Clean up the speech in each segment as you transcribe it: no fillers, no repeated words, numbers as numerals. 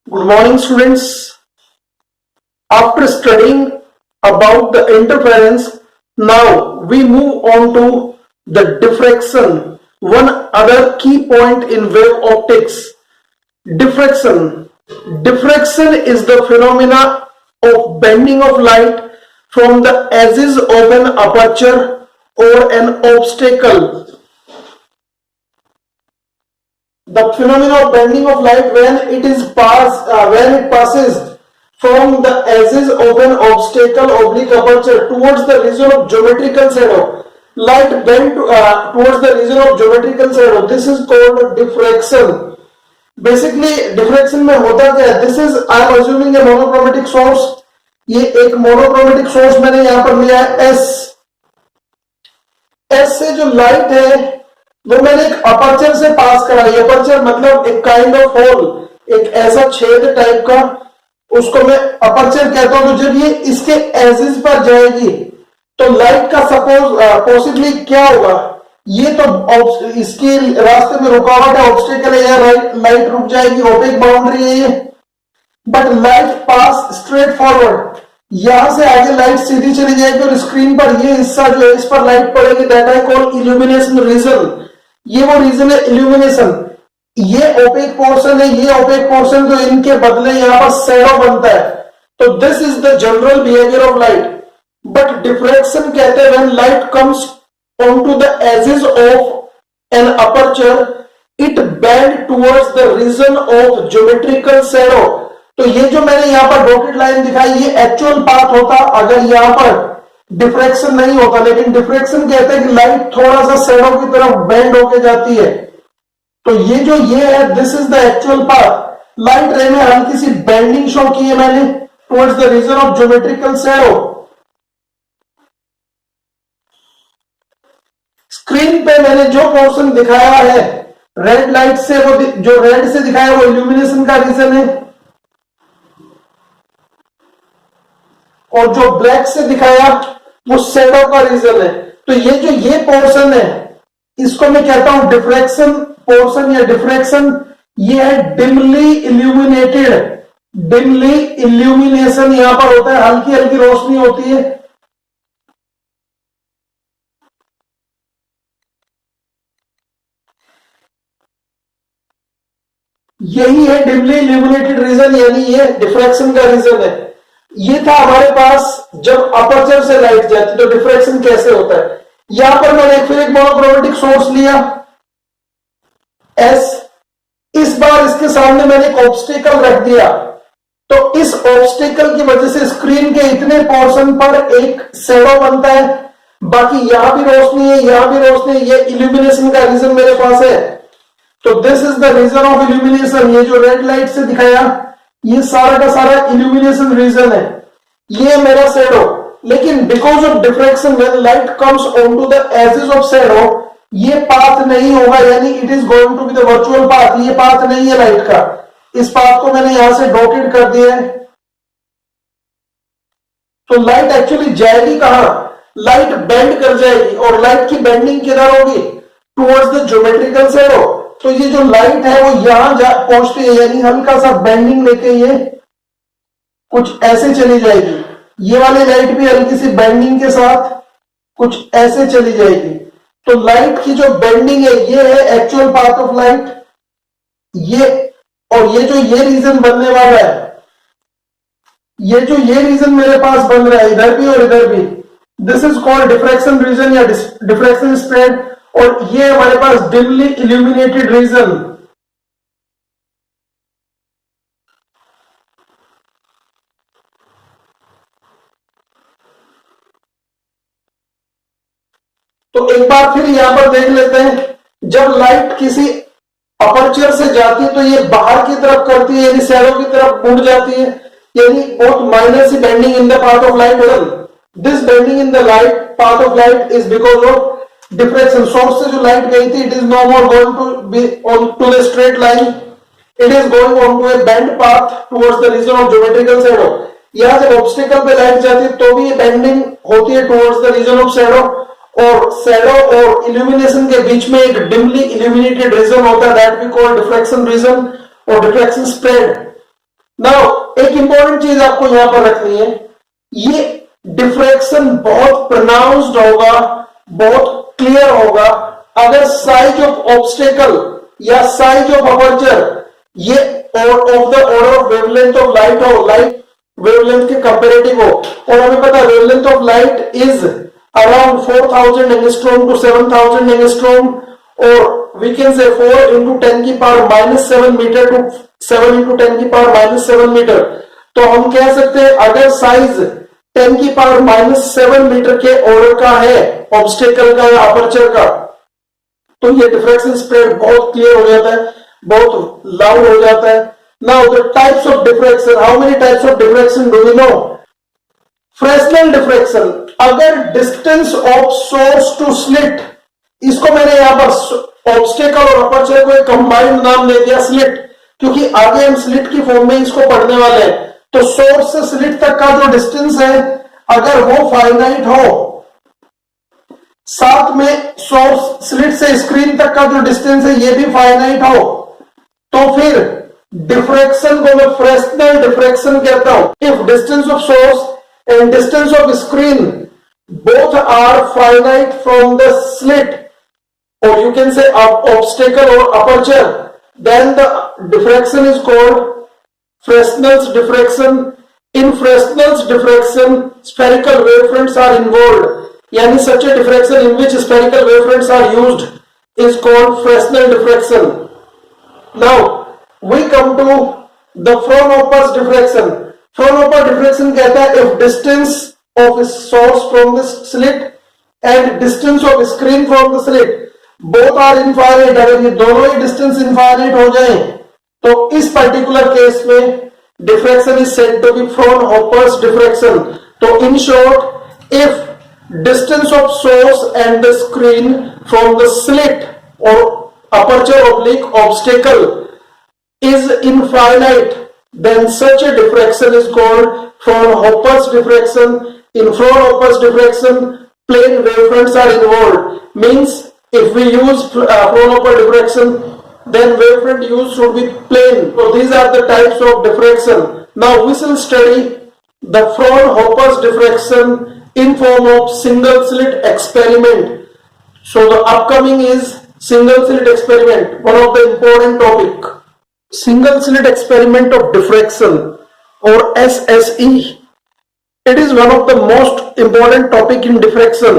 Good morning, students. After studying about the interference, now we move on to the diffraction. One other key point in wave optics. Diffraction. Diffraction is the phenomena of bending of light from the edges of an aperture or an obstacle. The phenomenon of bending of light when it passes from the edges of an obstacle oblique aperture towards the region of geometrical shadow. Light bend towards the region of geometrical shadow. This is called diffraction. Basically diffraction में होता क्या है? This is I am assuming a monochromatic source. ये एक monochromatic source मैंने यहां पर लिया है एस से जो लाइट है वो मैंने एक अपर्चर से पास कराई. अपर्चर मतलब एक काइंड ऑफ होल, एक ऐसा छेद टाइप का, उसको मैं अपर्चर कहता हूं. तो जब ये इसके एजेस पर जाएगी तो लाइट का सपोज पॉसिबली क्या होगा, ये तो इसके रास्ते में रुकावट है, ऑब्स्टेकल है, या लाइट रुक जाएगी, ओपेक बाउंड्री है ये. But light pass straight forward, यहां से आगे लाइट सीधी चली जाएगी और स्क्रीन पर ये हिस्सा जो है इस पर लाइट पड़ेगी. That I call illumination region. ये वो रीजन है इल्यूमिनेशन. ये ओपेक पोर्शन है, ये ओपेक पोर्शन, तो इनके बदले यहां पर शैडो बनता है. तो this is the general behaviour of light. But diffraction कहते हैं when light comes onto the edges of an aperture it bend towards the region of geometrical shadow. तो ये जो मैंने यहां पर डॉटेड लाइन दिखाई ये एक्चुअल पाथ होता अगर यहां पर डिफ्रैक्शन नहीं होता. लेकिन डिफ्रैक्शन कहते हैं कि लाइट थोड़ा सा शैडो की तरफ बेंड होके जाती है. तो ये जो ये है this is the actual path. Light ray में हल्की सी बेंडिंग शो की है मैंने towards the region of geometrical shadow. Screen पे मैंने जो पोर्शन दिखाया है रेड लाइट से, वो जो रेड से दिखाया वो इल्यूमिनेशन का रीजन है, और जो ब्लैक से दिखाया वो शैडो का रीजन है. तो ये जो ये पोर्शन है इसको मैं कहता हूं डिफ्रैक्शन पोर्शन या डिफ्रैक्शन. ये है डिमली इल्यूमिनेटेड. डिमली इल्यूमिनेशन यहां पर होता है, हल्की हल्की रोशनी होती है. यही है डिमली इल्यूमिनेटेड रीजन, यानी ये डिफ्रैक्शन का रीजन है. ये था हमारे पास जब अपर्चर से लाइट जाती तो डिफ्रैक्शन कैसे होता है. यहां पर मैंने फिर एक मोनोक्रोमेटिक सोर्स लिया एस. इस बार इसके सामने मैंने एक ऑब्स्टेकल रख दिया. तो इस ऑब्स्टेकल की वजह से स्क्रीन के इतने पोर्शन पर एक शैडो बनता है, बाकी यहां भी रोशनी है, यहां भी रोशनी है. ये इल्यूमिनेशन का रीजन मेरे पास है. तो this is the region of illumination. ये जो रेड लाइट से दिखाया ये सारा का सारा इल्यूमिनेशन रीजन है. ये मेरा शैडो. लेकिन because of diffraction when light comes on to the edges of shadow ये पाथ नहीं होगा, यानी it is going to be the virtual path. ये पाथ नहीं है लाइट का. इस पाथ को मैंने यहां से डॉटेड कर दिया है. तो लाइट एक्चुअली जाएगी कहां, लाइट बेंड कर जाएगी, और लाइट की बेंडिंग किधर होगी, टुवर्ड्स द ज्योमेट्रिकल शैडो. तो ये जो लाइट है वो यहां पहुंचती है, यानी हल्का सा बेंडिंग लेके ये कुछ ऐसे चली जाएगी. ये वाली लाइट भी हल्की सी बेंडिंग के साथ कुछ ऐसे चली जाएगी. तो लाइट की जो बेंडिंग है ये है एक्चुअल पाथ ऑफ लाइट. ये और ये जो ये रीजन बनने वाला है, ये जो ये रीजन मेरे पास बन रहा है इधर भी और इधर भी, this is called diffraction region या डिफ्रैक्शन स्प्रेड. और ये हमारे पास डिमली इल्यूमिनेटेड रीजन. तो एक बार फिर यहां पर देख लेते हैं. जब लाइट किसी अपर्चर से जाती है तो ये बाहर की तरफ करती है, यानी शैडो की तरफ मुड़ जाती है, यानी बहुत माइनर सी bending in the path of light. This bending in the light path of light is because of diffraction. Source से जो लाइट गई थी it is no more going to be on to the straight line, it is going on to a bend path towards the region of geometrical shadow. यहां जब obstacle पे light जाती है तो भी ये बेंडिंग होती है towards the region of shadow. और शैडो और इल्यूमिनेशन के बीच में एक डिमली इल्यूमिनेटेड रीजन होता है, that we call diffraction region और डिफ्रैक्शन स्प्रेड. नाउ एक इंपॉर्टेंट चीज आपको यहां पर रखनी है, ये डिफ्रैक्शन बहुत प्रोनाउंस्ड होगा, बहुत क्लियर होगा अगर साइज ऑफ ऑब्स्टेकल या साइज ऑफ अपर्चर ये of the order of wavelength of light हो, लाइट वेवलेंथ के कंपेरेटिव हो। और हमें पता है wavelength of light is around 4000 angstrom to 7000 angstrom, और we can say 4 into 10 की पावर -7 मीटर टू 7 into 10 की पावर -7 मीटर। तो हम कह सकते हैं अगर साइज 10 की पावर -7 मीटर के ऑर्डर का है ऑब्स्टेकल का या अपर्चर का, तो ये डिफ्रैक्शन स्प्रेड बहुत क्लियर हो जाता है, बहुत लाउड हो जाता है। Now the types of diffraction, how many types of diffraction do we know? Fresnel diffraction, अगर distance of source to slit, इसको मैंने यहां पर ऑब्स्टेकल और अपर्चर को एक कंबाइंड नाम दे दिया स्लिट, क्योंकि आगे हम स्लिट की फॉर्म में इसको पढ़ने वाले हैं। तो सोर्स से स्लिट तक का जो डिस्टेंस है अगर वो फाइनाइट हो, साथ में सोर्स स्लिट से स्क्रीन तक का जो डिस्टेंस है ये भी फाइनाइट हो, तो फिर डिफ्रैक्शन को मैं फ्रेस्नेल डिफ्रैक्शन कहता हूं। If distance of source and distance of screen both are finite from the slit, or you can say obstacle or aperture, then the diffraction is called Fresnel's diffraction. In Fresnel's diffraction spherical wavefronts are involved, yani such a diffraction in which spherical wavefronts are used is called Fresnel diffraction. Now we come to the Fraunhofer's diffraction. Fraunhofer diffraction कहता है if distance of source from the slit and distance of screen from the slit both are infinite, अगर ये दोनों ही distance infinite हो जाएं तो इस particular case में diffraction is said to be Fraunhofer's diffraction. तो in short, if distance of source and the screen from the slit और aperture oblique obstacle is infinite, then such a diffraction is called Fraunhofer's diffraction. In Fraunhofer's diffraction, plane wavefronts are involved. Means if we use Fraunhofer diffraction, then wavefront use should be plane. So these are the types of diffraction. Now we shall study the Fraunhofer's diffraction in form of single slit experiment. So the upcoming is single slit experiment, one of the important topic. Single slit experiment of diffraction or SSE. It is one of the most important topic in diffraction.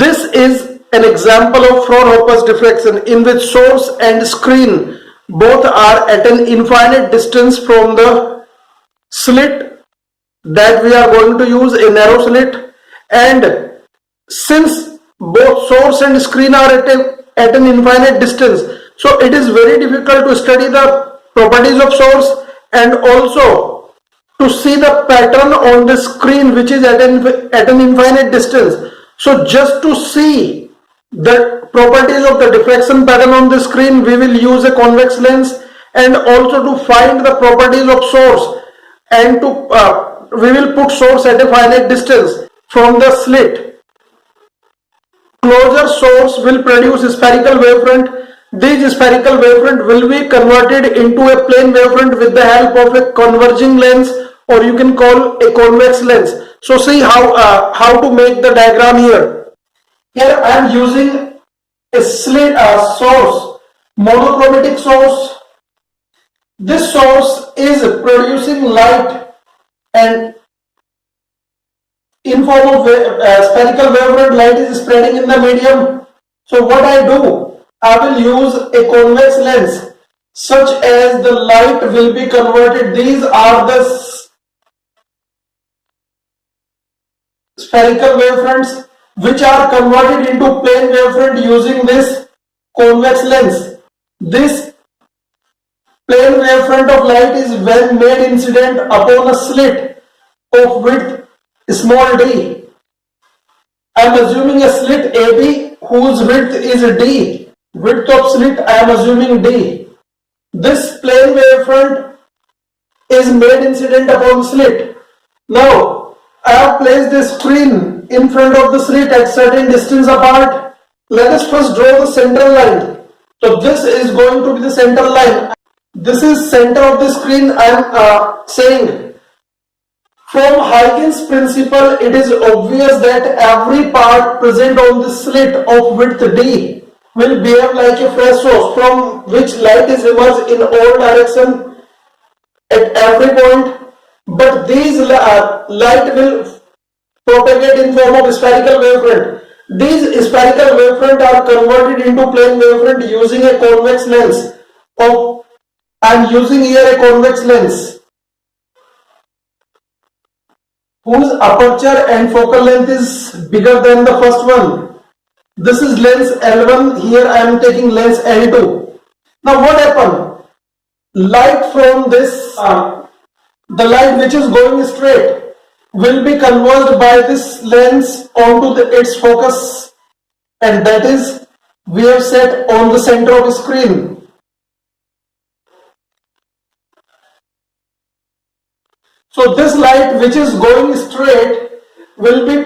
This is an example of Fraunhofer's diffraction in which source and screen both are at an infinite distance from the slit that we are going to use, a narrow slit, and since both source and screen are at an infinite distance, so it is very difficult to study the properties of source and also to see the pattern on the screen which is at an infinite distance. So just to see the properties of the diffraction pattern on the screen, we will use a convex lens, and also to find the properties of source, and to we will put source at a finite distance from the slit. Closure source will produce spherical wavefront. These spherical wavefront will be converted into a plane wavefront with the help of a converging lens, or you can call a convex lens. So see how to make the diagram here. Here I am using a slit source, monochromatic source. This source is producing light and in form of spherical wavefront, light is spreading in the medium. So what I do, I will use a convex lens such as the light will be converted. These are the spherical wavefronts which are converted into plane wavefront using this convex lens. This plane wavefront of light is when made incident upon a slit of width small d. I am assuming a slit AB whose width is d. Width of slit I am assuming d. This plane wavefront is made incident upon the slit. Now I have placed the screen in front of the slit at certain distance apart. Let us first draw the central line. So this is going to be the center line. This is center of the screen. I am saying from Huygens principle, it is obvious that every part present on the slit of width d will behave like a fresh source from which light is emerged in all direction at every point. But these light will propagate in form of spherical wavefront. These spherical wavefront are converted into plane wavefront using a convex lens. I am using here a convex lens whose aperture and focal length is bigger than the first one. This is lens L1. Here I am taking lens L2. Now what happened? Light from this, the light which is going straight will be converged by this lens onto its focus, and that is we have set on the center of the screen. So this light which is going straight will be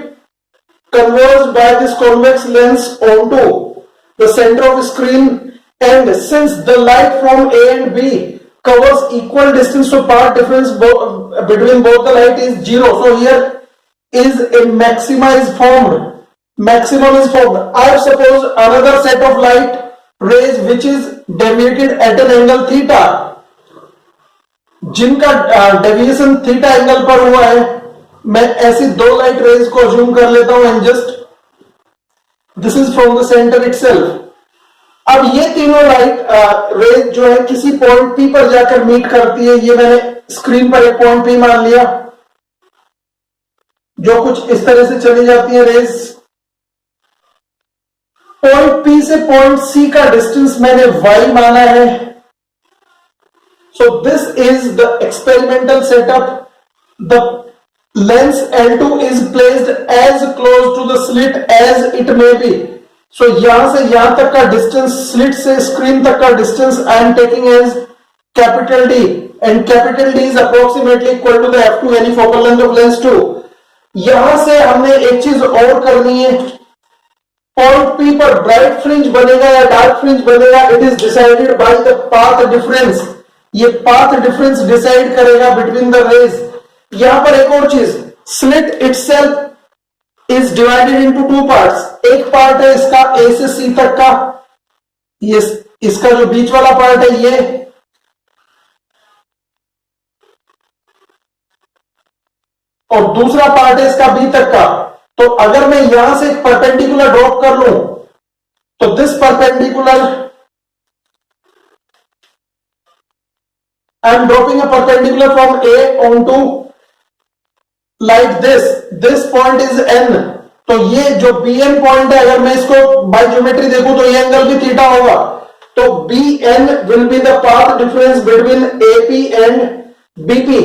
converged by this convex lens onto the center of the screen, and since the light from A and B covers equal distance, so path difference between both the light is 0. So here is a maxima is formed. Maximum is formed. I have suppose another set of light rays which is deviated at an angle theta, जिनका deviation theta angle पर हुआ है. मैं ऐसी दो light rays को zoom कर लेता हूं and just this is from the centre itself. अब ये तीनों लाइट रेज जो है किसी पॉइंट पी पर जाकर मीट करती है. ये मैंने स्क्रीन पर एक पॉइंट पी मान लिया, जो कुछ इस तरह से चली जाती है रेज. पॉइंट पी से पॉइंट सी का डिस्टेंस मैंने y माना है. So this is the experimental setup. The lens L2 is placed as close to the slit as it may be. So यहां से यहां तक का डिस्टेंस, स्लिट से स्क्रीन तक का distance I am taking as capital D, and capital D is approximately equal to the f2 यानी focal length of lens 2. यहां से हमने एक चीज और करनी है. पॉइंट P पर ब्राइट फ्रिंज बनेगा या डार्क फ्रिंज बनेगा, it is decided by the path difference. ये पाथ डिफरेंस डिसाइड करेगा बिटवीन द रेज. यहां पर एक और चीज, slit itself is divided into two parts. एक पार्ट है इसका A से C तक का, ये इसका जो बीच वाला पार्ट है ये, और दूसरा पार्ट है इसका B तक का. तो अगर मैं यहां से एक परपेंडिकुलर ड्रॉप कर लूं तो this perpendicular, I am dropping a perpendicular from A onto like this. This point is N. तो ये जो BN पॉइंट है, अगर मैं इसको बाय ज्योमेट्री देखूं तो ये एंगल भी थीटा होगा. तो BN will be the path difference between AP and BP.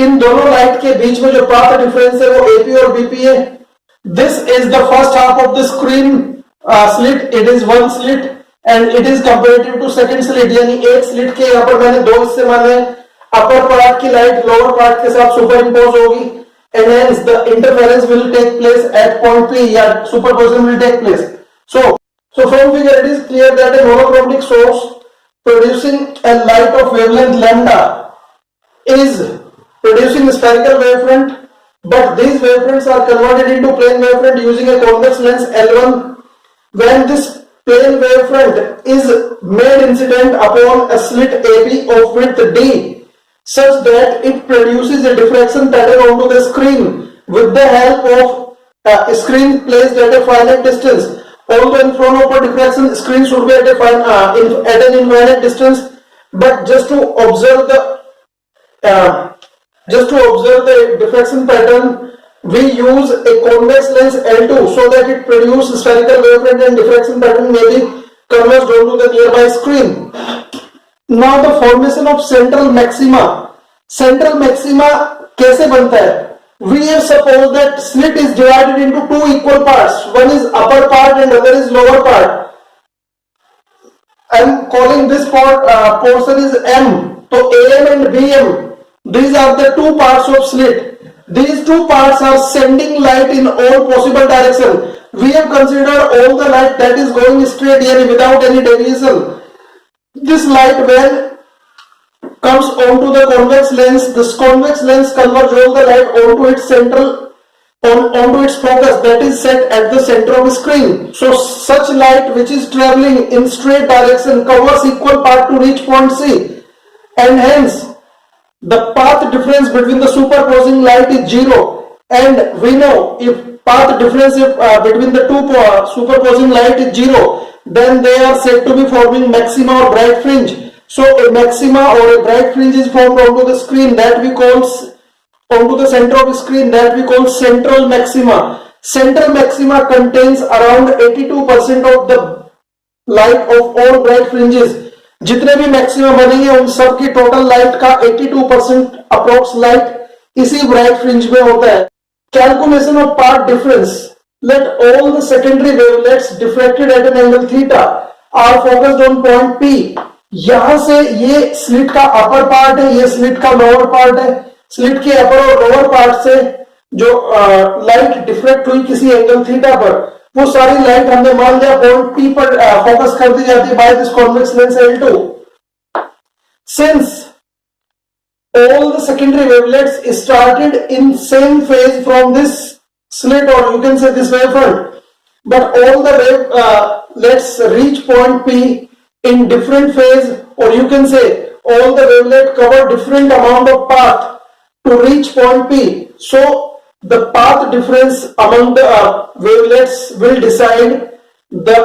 इन दोनों लाइट के बीच में जो पाथ डिफरेंस है वो AP और BP है. This is the first half of the screen slit. It is one slit. And it is comparative to second slit, यानी एक स्लिट के यहां पर मैंने दो हिस्से माने. अपर पार्ट की लाइट लोअर पार्ट के साथ सुपर इंपोज होगी, and hence the interference will take place at point P, या superposition will take place. So from figure it is clear that a monochromatic source producing a light of wavelength lambda is producing a spherical wavefront, but these wavefronts are converted into plane wavefront using a convex lens L1. When this plane wavefront is made incident upon a slit AB of width D such that it produces a diffraction pattern onto the screen with the help of a screen placed at a finite distance. Although in chronoper diffraction screen should be at an infinite distance, but just to observe the diffraction pattern, we use a convex lens L2 so that it produces spherical wavefront and diffraction pattern may be converged onto the nearby screen. Now the formation of central maxima. Central maxima कैसे बनता है? We have supposed that slit is divided into two equal parts. One is upper part and other is lower part. I am calling this portion is M. So AM and BM, these are the two parts of slit. These two parts are sending light in all possible directions. We have considered all the light that is going straight here without any deviation. This light when comes onto the convex lens, this convex lens converge all the light onto its central onto its focus that is set at the center of the screen. So such light which is traveling in straight direction covers equal part to reach point C, and hence the path difference between the superposing light is zero. And we know if path difference between the two superposing light is zero, then they are said to be forming maxima or bright fringe. So a maxima or a bright fringe is formed onto the screen that we call onto the center of the screen that we call central maxima. Central maxima contains around 82% of the light of all bright fringes. जितने भी maxima बनेंगे उन सब की total light का 82% approx light इसी bright fringe में होता है. Calculation of path difference. Let all the secondary wavelets diffracted at an angle theta are focused on point P. यहां से ये स्लिट का अपर पार्ट है, ये स्लिट का लोअर पार्ट है. स्लिट के अपर और लोअर पार्ट से जो लाइट डिफ्रेक्ट हुई किसी एंगल थीटा पर, वो सारी लाइट हमने मान लिया पॉइंट पी पर फोकस कर दी जाती है by this convex lens L2. Since all the secondary wavelets started in same phase from this slit, or you can say this wavefront, but all the wavelets reach point P in different phase, or you can say all the wavelet cover different amount of path to reach point P. So the path difference among the wavelets will decide the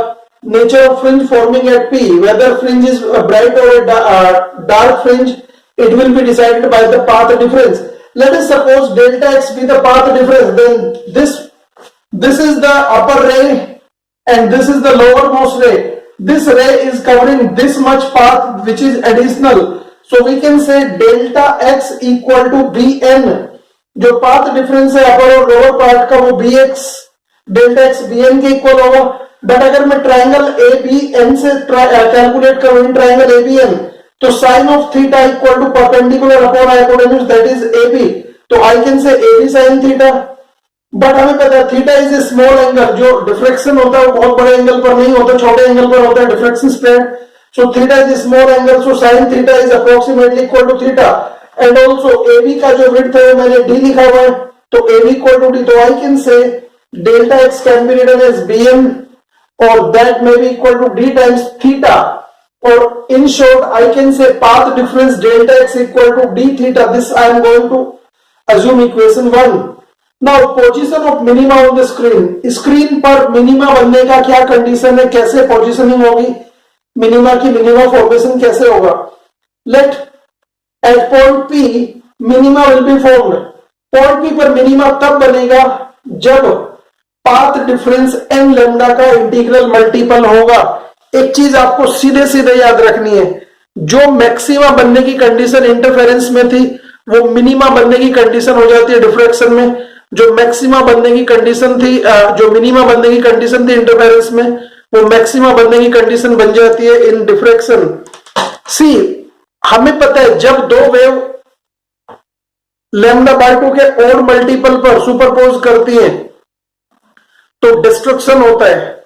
nature of fringe forming at P. Whether fringe is a bright or a dark fringe, it will be decided by the path difference. Let us suppose delta x be the path difference. Then this is the upper ray and this is the lowermost ray. This ray is covering this much path which is additional. So we can say delta x equal to Bn. जो path difference है upper और lower part का वो bx delta x bn के equal होगा. But अगर मैं triangle abn से कैलकुलेट करूं इन ट्राइंगल abn, तो sine of theta equal to perpendicular upon hypotenuse that is ab. तो I can say ab sine theta. But हमें पता है theta is a small angle. जो डिफ्रेक्शन होता है वो बहुत बड़े एंगल पर नहीं होता, छोटे एंगल पर होता है diffraction spread. So theta is a small angle, so sine theta is approximately equal to theta. And also AB का जो विड्थ है मैंने D लिखा हुआ है, तो AB इक्वल टू D. तो I can say delta x can be written as Bn और that may be equal to D times theta. और in short I can say path difference delta x equal to D theta. This I am going to assume equation 1. Now position of minima on the screen. Screen पर minima बनने का क्या condition है, कैसे positioning होगी, minima की minima formation कैसे होगा. Let at point P minima will be formed. Point P पर मिनिमा तब बनेगा जब पाथ डिफरेंस n लैम्डा का इंटीग्रल मल्टीपल होगा. एक चीज आपको सीधे सीधे याद रखनी है, जो मैक्सिमा बनने की कंडीशन इंटरफेरेंस में थी वो मिनिमा बनने की कंडीशन हो जाती है डिफ्रैक्शन में. जो मैक्सिमा बनने की कंडीशन थी, जो मिनिमा बनने की कंडीशन थी इंटरफेरेंस में, वो मैक्सिमा बनने की कंडीशन बन जाती है इन डिफ्रैक्शन. सी हमें पता है जब दो वेव लैम्डा बाय 2 के ओड मल्टीपल पर सुपरपोज करती है तो डिस्ट्रक्शन होता है.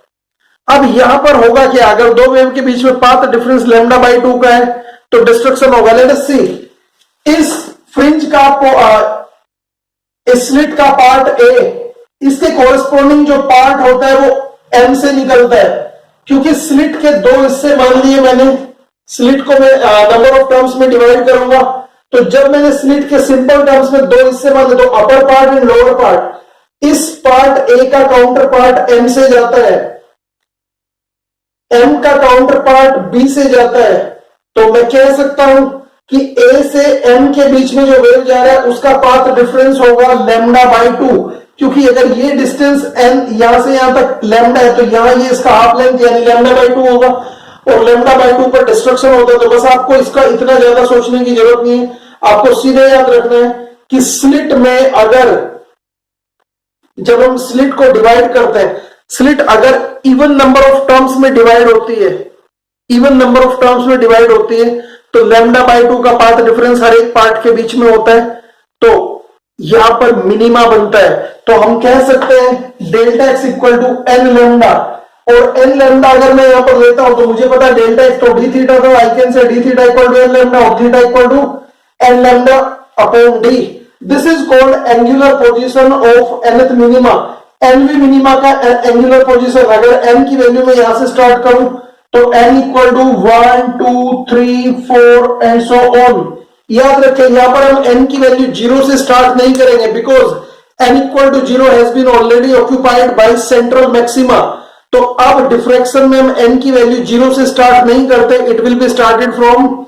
अब यहां पर होगा क्या, अगर दो वेव के बीच में पाथ डिफरेंस लैम्डा बाय 2 का है तो डिस्ट्रक्शन होगा. लेट अस सी. इस फ्रिंज का स्लिट का पार्ट ए, इसके कोरस्पोंडिंग जो पार्ट होता है वो एम से निकलता है. क्योंकि स्लिट के दो हिस्से मान लिए मैंने, स्लिट को मैं नंबर ऑफ टर्म्स में डिवाइड करूंगा. तो जब मैंने स्लिट के सिंपल टर्म्स में दो हिस्से माने, तो upper part and lower part, इस पार्ट ए का काउंटर पार्ट एम से जाता है, एम का काउंटर पार्ट बी से जाता है. तो मैं कह सकता हूं कि ए से एम के बीच में जो वेव जा रहा है उसका पाथ डिफरेंस होगा लैम्डा बाय 2. क्योंकि अगर ये डिस्टेंस एन यहां से यहां तक लैम्डा है, तो यहां ये इसका हाफ लेंथ यानी लैम्डा बाय 2 होगा, और लैम्डा बाय 2 पर डिस्ट्रक्शन होता है. तो बस आपको इसका इतना ज्यादा सोचने की जरूरत नहीं है. आपको सीधे याद रखना है कि स्लिट में अगर जब हम स्लिट को डिवाइड करते हैं, स्लिट अगर इवन नंबर ऑफ टर्म्स में डिवाइड होती है, इवन नंबर ऑफ टर्म्स में डिवाइड होती है, तो लैम्डा बाय 2 का पाथ डिफरेंस हर एक पार्ट के बीच में होता है. तो यहां पर मिनिमा बनता है. तो हम कह सकते हैं delta x equal to n lambda. और एन लैम्डा अगर मैं यहां पर लेता हूं तो मुझे पता है डेल्टा एक्स तो डी थीटा था, I can say d theta equal to n lambda और theta equal to n lambda upon d. This is called angular position of nth minima. एनवी मिनिमा का एंगुलर पोजीशन. अगर n की value में यहां से start करूं तो n equal to 1 2 3 4 and so on. याद रखें यहां पर हम n की वैल्यू जीरो से स्टार्ट नहीं करेंगे because n equal to zero has been already occupied by central maxima. तो अब डिफ्रैक्शन में हम n की वैल्यू जीरो से स्टार्ट नहीं करते. It will be started from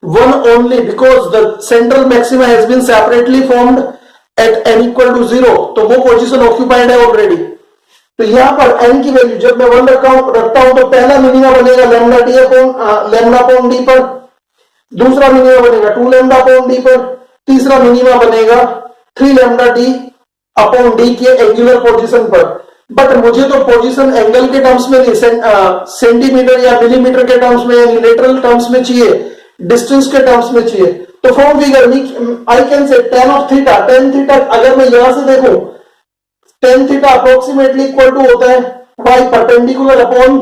1 only because the central maxima has been separately formed at n equal to 0. तो वो पोजीशन ऑक्यूपाइड है ऑलरेडी. तो यहां पर n की वैल्यू जब मैं 1 रखता हूं तो पहला मिनिमा बनेगा lambda D upon lambda upon D पर, दूसरा मिनिमा बनेगा 2 लैम्डा अपॉन डी पर, तीसरा मिनिमा बनेगा 3 लैम्डा डी अपॉन डी के एंगुलर पोजीशन पर. बट मुझे तो पोजीशन एंगल के टर्म्स में नहीं, सेंटीमीटर या मिलीमीटर के टर्म्स में या लेटरल टर्म्स में चाहिए, डिस्टेंस के टर्म्स में चाहिए. तो from figure I can say tan of theta, tan theta अगर मैं यहां से देखूं tan theta approximately equal to होता है y परपेंडिकुलर अपॉन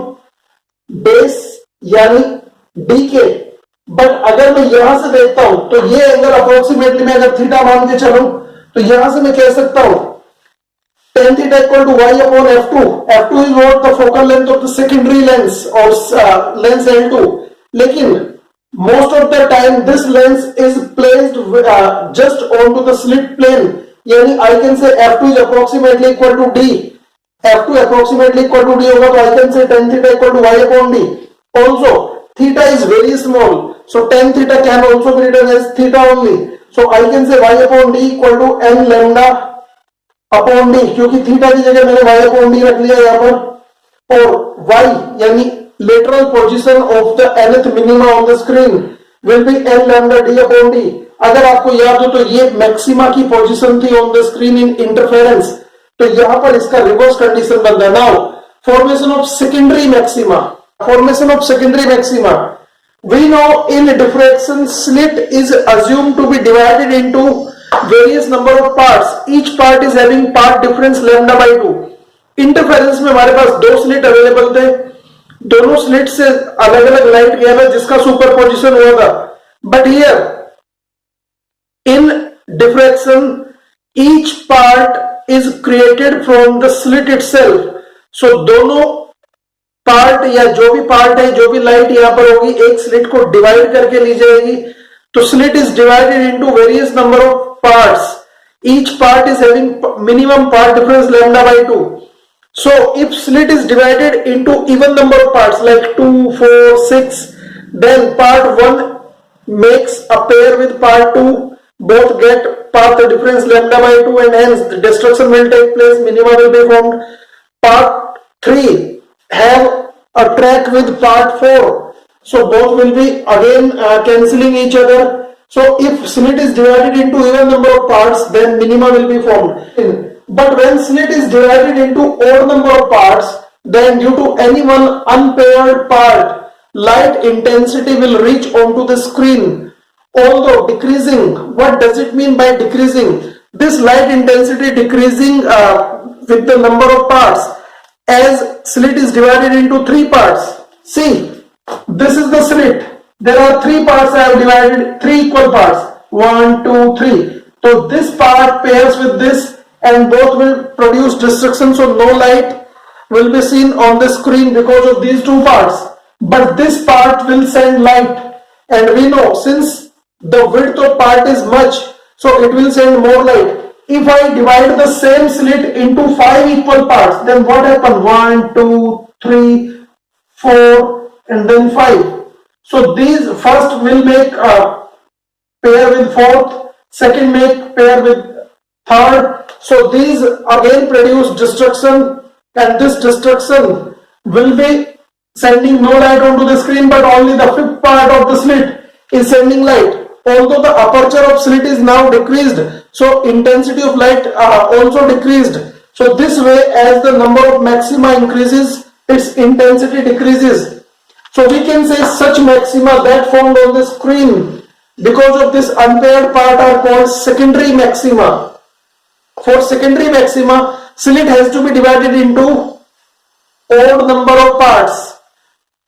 बेस यानी डी के. बट अगर मैं यहां से देखता हूं तो ये एंगल अप्रोक्सीमेटली मैं अगर थीटा मान के चलूं तो यहां से मैं कह सकता हूं tan theta equal to y upon f2. f2 is what the focal length of the secondary lens or lens L2. लेकिन most of the time this lens is placed just onto the slit plane. यानी I can say f2 is approximately equal to d. f2 approximately equal to d होगा तो I can say tan theta equal to y upon d. Also theta is very small, so tan theta can also be written as theta only. So I can say y upon d equal to n lambda upon D, क्योंकि theta की जगह मैंने y upon D रख लिया यहां पर. और y यानी lateral position of the nth minima on the screen will be n lambda D upon D. अगर आपको याद हो तो ये मैक्सिमा की पोजीशन थी on the screen in interference. तो यहां पर इसका रिवर्स कंडीशन बनता है. Now formation of secondary maxima. Formation of secondary maxima, we know in diffraction slit is assumed to be divided into various number of parts. Each part is having part difference lambda by 2. Interference में हमारे पास दो slit available थे, दोनों slit से अलग अलग light गया था जिसका सुपरपोजिशन हुआ था. But here in diffraction each part is created from the slit itself. So दोनों पार्ट या जो भी पार्ट है, जो भी लाइट यहां पर होगी, एक स्लिट को डिवाइड करके ली जाएगी. तो slit is divided into various number of parts. Each part is having minimum part difference lambda by 2. So if slit is divided into even number of parts like 2, 4, 6, then part 1 makes a pair with part 2. Both get path difference lambda by 2 and hence the destruction will take place, minima will be formed. Part 3 have a track with part 4. So both will be again cancelling each other. So if slit is divided into even number of parts, then minima will be formed. But when slit is divided into odd number of parts, then due to any one unpaired part, light intensity will reach onto the screen. Although decreasing, what does it mean by decreasing? This light intensity decreasing with the number of parts as slit is divided into 3 parts. See, this is the slit. There are 3 parts. I have divided 3 equal parts. 1, 2, 3. So this part pairs with this and both will produce destruction. So no light will be seen on the screen because of these 2 parts. But this part will send light. And we know since the width of part is much, so it will send more light. If I divide the same slit into 5 equal parts, then what happens? 1, 2, 3, 4 and then 5. So these first will make a pair with fourth, second make pair with third. So these again produce destruction and this destruction will be sending no light onto the screen, but only the 5th part of the slit is sending light. Although the aperture of slit is now decreased, so intensity of light also decreased. So this way, as the number of maxima increases, its intensity decreases. So we can say such maxima that formed on the screen because of this unpaired part are called secondary maxima. For secondary maxima, slit has to be divided into odd number of parts.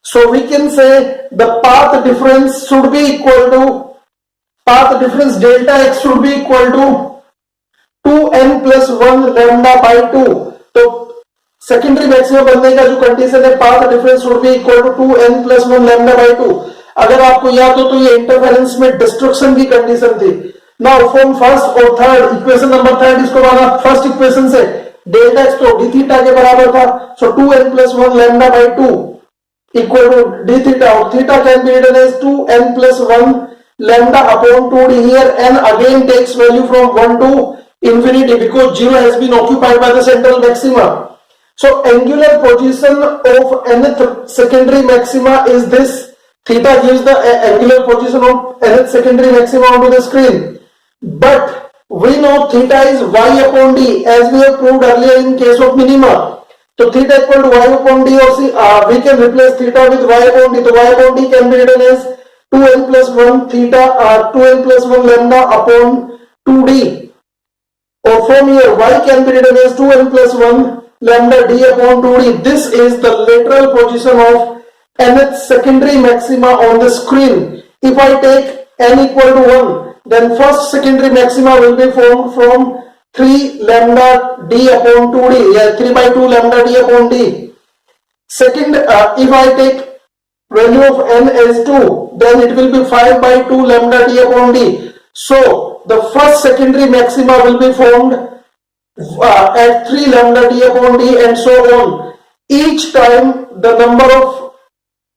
So we can say the path difference should be equal to, path difference delta x should be equal to 2n plus 1 lambda by 2. तो secondary maximum बनने का जो condition है, path difference should be equal to 2n plus 1 lambda by 2. अगर आपको याद हो तो ये इंटरफेरेंस में डिस्ट्रक्शन की कंडीशन थी. नाउ फ्रॉम फर्स्ट और थर्ड इक्वेशन नंबर थर्ड, इसको माना फर्स्ट इक्वेशन से डेल्टा एक्स तो डी थीटा के बराबर था. सो 2n plus 1 lambda by 2 equal to d theta, or theta can be written as 2n plus 1 lambda upon 2d. Here n again takes value from 1 to infinity because 0 has been occupied by the central maxima. So angular position of nth secondary maxima is this. Theta gives the angular position of nth secondary maxima onto the screen. But we know theta is y upon d as we have proved earlier in case of minima. So theta equal to y upon d, or we can replace theta with y upon d. So y upon d can be written as 2n plus 1 theta, 2n plus 1 lambda upon 2d. Or from here y can be written as 2n plus 1 lambda d upon 2d. This is the lateral position of nth secondary maxima on the screen. If I take n equal to 1, then first secondary maxima will be formed from 3 lambda d upon 2d. Yeah, 3 by 2 lambda d upon d. Second, if I take value of n as 2, then it will be 5 by 2 lambda d upon d. So the first secondary maxima will be formed at 3 lambda d upon d, and so on. Each time the number of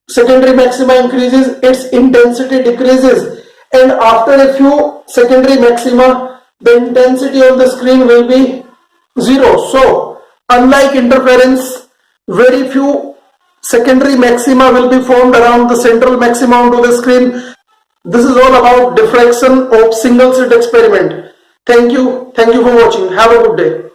secondary maxima increases, its intensity decreases, and after a few secondary maxima the intensity on the screen will be 0. So unlike interference, very few secondary maxima will be formed around the central maxima onto the screen. This is all about diffraction of single slit experiment. Thank you for watching. Have a good day.